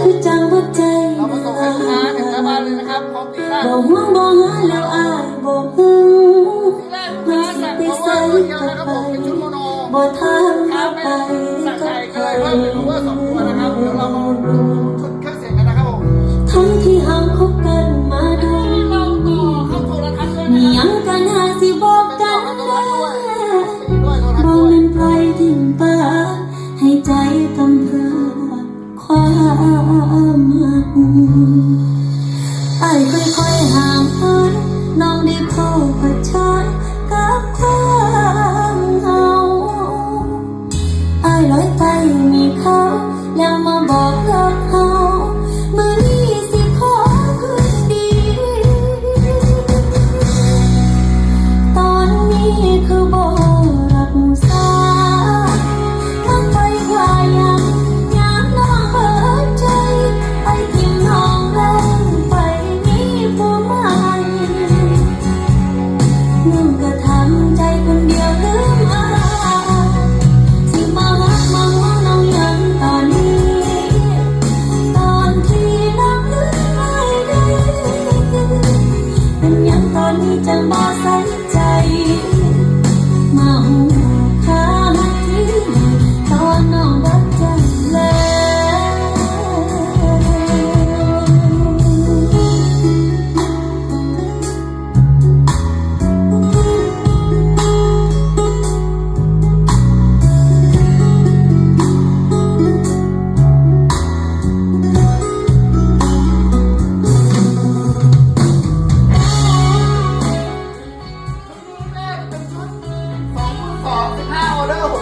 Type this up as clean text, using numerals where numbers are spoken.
คือจังหัวใจเรามาส่งให้ลูกค้าถึงหน้าบ้านเลยนะครับพร้อมตีแรกบ่ห่วงบ่หาแล้วอายบ่หึงมันสิไปใส่กับไปบ่ทางเข้าไปกับใครทั้งที่ห่างคบกันมาดูมียังกันหาสิบอกกันว่าบ่แม่นไผทิ้งป้าให้ใจกำพร้าความหักอ้ายค่อยๆห่างเหินน้องได้เข้าเผชิญกับความเหงาอ้ายลอยไปมีเขาแล้วมาบอกเลิกเขามื้อนี้สิขอคืนดี ตอนนี้คือบ่รักษาทั้งไปกว่ายังน้องเปิดใจไปทิ่มน้องแล้วไปมีผู้ใหม่น้องก็ทำใจคนเดียวลืมอายสิมารักมาห่วงน้องยังตอนนี้ตอนที่น้องลืมอายได้เป็นหยังตอนนี้จังบ่ใส่ใจมาหูค่ามาที่ตอนน้องรักจังแล้ว15 ออเดอร์